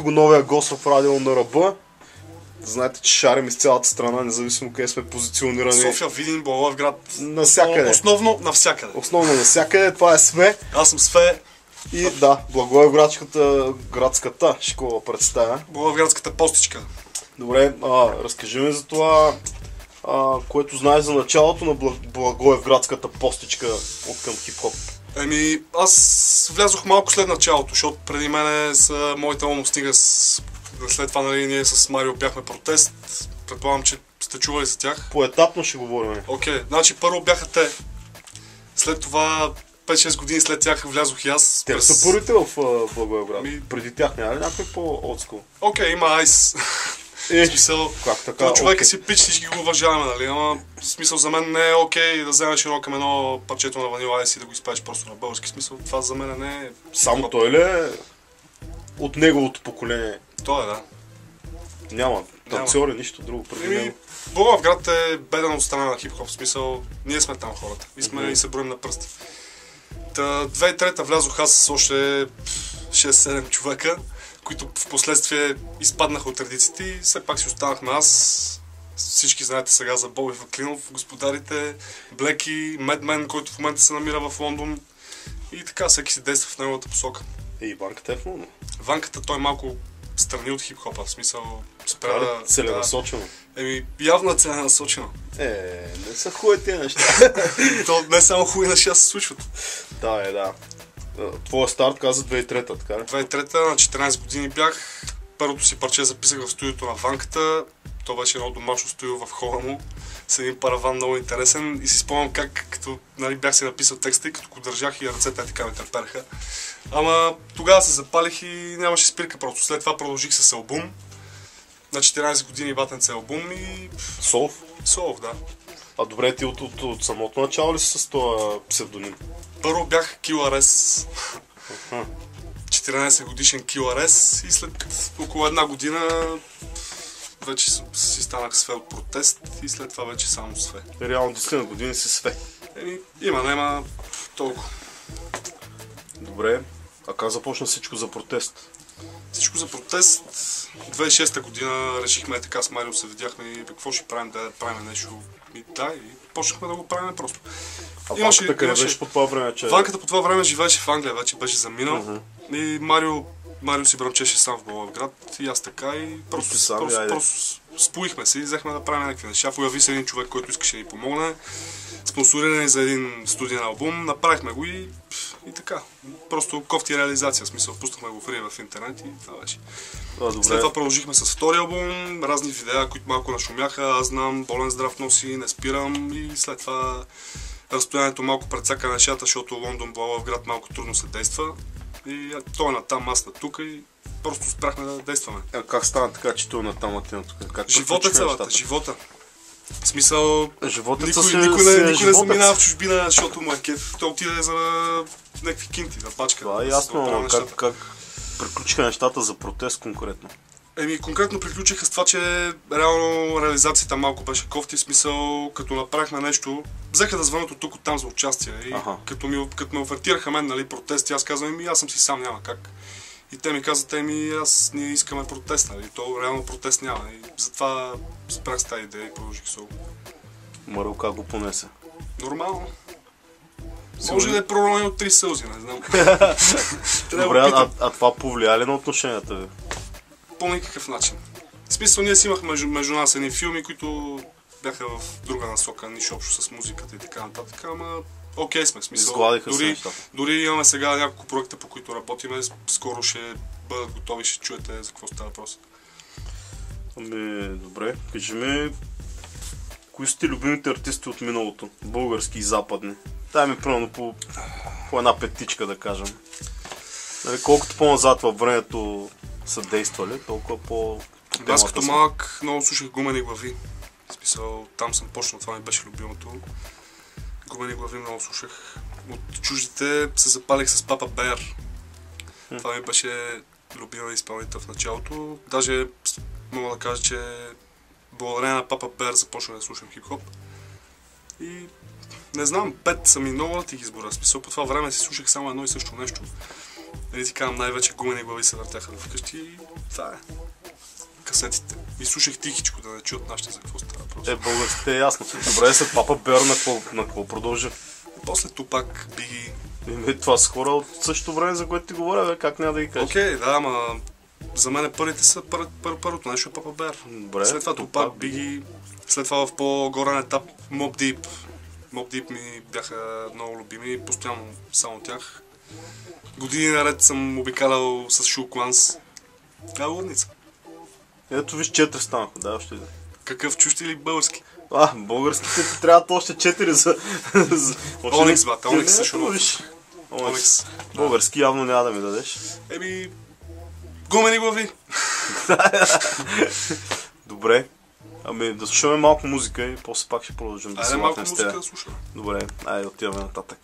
го новия гост в радио на ръба. Знаете, че шарим из цялата страна, независимо къде сме позиционирани. София, Видин, Благоевград. Навсякъде. Основно навсякъде. Основно навсякъде. Това е СВЕ. Аз съм СВЕ. И да, Благоевградската градската школа представя. Благоевградската постичка. Добре, разкажи ми за това, което знаеш за началото на Благоевградската постичка от към хип-хоп. Аз влязох малко след началото, защото преди мене са моите омостига. След това, нали, ние с Марио бяхме протест. Предполагам, че сте чували за тях. Поетапно ще говорим. Окей, значи първо бяха те. След това 5-6 години след тях влязох и аз. Те са първите в Благоевград. Преди тях няма ли някой по-олдскул? Окей, има Айс. В смисъл, как така? Човека си пич, всички го уважаваме, нали? Ама в смисъл за мен не е окей да вземеш едно към едно парчето на Ванила Айс и да го изпееш просто на български. Смисъл, това за мен не е... Само той ли е от неговото поколение? Той е, да. Няма танцори, нищо друго преди него. Благоевград е беден от страна на хип-хоп, в смисъл, ние сме там хората и сме и се броим на пръсти. 2003-та влязох аз с още 6-7 човека, които в последствие изпаднаха от редиците и все пак си останахме аз. Всички знаете сега за Боби Ваклинов, господарите, Блеки, Медмен, който в момента се намира в Лондон и така всеки си действа в неговата посока. И Ванката е в Лондон? Ванката той малко страни от хип-хопа, в смисъл спря да... Целенасочено? Явно е целенасочено. Не са хубави тези неща. То не само хубави неща се случват. Да. Твоя старт каза 2003-та, така ли? 2003-та, на 14 години бях. Първото си парче записах в студиото на Ванката. То беше едно домашно студио в хола му. С един параван много интересен. И си спомням как, като бях си написал текста и като го държах и ръцете така ме търпереха. Ама тогава се запалих и нямаше спирка просто. След това продължих с албум. На 14 години батенце албум и... Солов, да. А добре, ти от самото начало ли си с този псевдоним? Първо бях QRS. 14 годишен QRS и след около една година вече си станах СВЕ от протест и след това вече само СВЕ. Реално 10 години си СВЕ. Нема толкова. Добре, а как започна всичко за протест? Всичко за протест, 2006 година решихме така с Марио се видяхме и какво ще правим, да правим нещо. И почнахме да го правим просто. А Ванката къде беше по това време? Ванката по това време живееше в Англия, вече беше заминал. И Марио си бръмчеше сам в Благоевград и аз така и просто споихме се и взехме да правим някакви неща. Появи се един човек, който искаше да ни помогне. Спонсорирани за един студиен албум, направихме го и така. Просто кофти реализация, в смисъл, пуснахме го фри в интернет и това беше. След това продължихме с втори албум, разни видеа, които малко нашумяха, аз знам, болен здрав носи, не спирам и след това разстоянието малко прецака нещата, защото Лондон, Благоевград малко трудно се действа. И той е натам, аз на тук и просто спряхме да действаме. Как стана така, че той е натам, а ти на тук? Живота целата, живота. В смисъл, никой не заминава в чужбина, защото му е кеф. Той отиде за някакви кинти, за пачка. Това е ясно, как приключиха нещата за протест конкретно? Конкретно приключиха с това, че реално реализацията малко беше кофти, в смисъл, като направихме нещо, взеха да звънат от тук, от там за участие. И като ме офертираха мен, протести, аз казвам, аз съм си сам, няма как. И те ми казват, ние искаме протест, нали? То реално протест няма. И затова спрях с тази идея и продължих с албум. Марил как го понесе? Нормално. Може да е проронен от 3 сълзи, не знам. Добре, а това повлия ли на отношенията ви? По никакъв начин. В смисъл, ние си имахме между нас едни филми, които бяха в друга насока, нищо общо с музиката и така нататък, ама окей сме, в смисъл. Дори имаме сега няколко проекта, по които работиме, скоро ще бъдат готови, ще чуете за какво става въпрос. Добре, кажи ми, кои са ти любимите артисти от миналото, български и западни? Дай ми примерно по една петичка да кажем. Колкото по-назад във времето са действали, толкова по темата. Аз като малък много слушах Гумени глави. В смисъл, там съм почнал, това ми беше любимото. Гумени глави много слушах. От чуждите се запалих с Папа Беар. Това ми беше любима изпълнител в началото. Даже мога да кажа, че благодарение на Папа Беар започнах да слушам хип-хоп. И не знам, 5 са ми много да ти ги избора. В смисъл, по това време си слушах само едно и също нещо. Нали ти казвам, най-вече гумени глави се въртяха вкъщи и това е. Касетите. И слушах тихичко, да не чуят нашите за какво става просто. Българските е ясно. Добре, след Папа Бер на какво продължи? После Тупак, Биги. Това са хора от същото време, за което ти говоря, бе, как няма да ги кажеш? Окей, да, ама за мен първите са първото нещо е Папа Бер. Добре, след това Тупак, Биги, след това в по-горен етап Mobb Deep. Mobb Deep ми бяха много любими, постоянно само тях. Години наред съм обикалял с Шул Кланс. Лудница. Ето виж 4 станаха, да, още един. Какъв чужд или български? Българските ти трябват още 4 за... Оникс, бата, Оникс също. Оникс. Български явно няма да ми дадеш. Гумени глави. Добре. Да слушаме малко музика и после пак ще продължим да се малко музика да слушаме. Добре, отиваме нататък.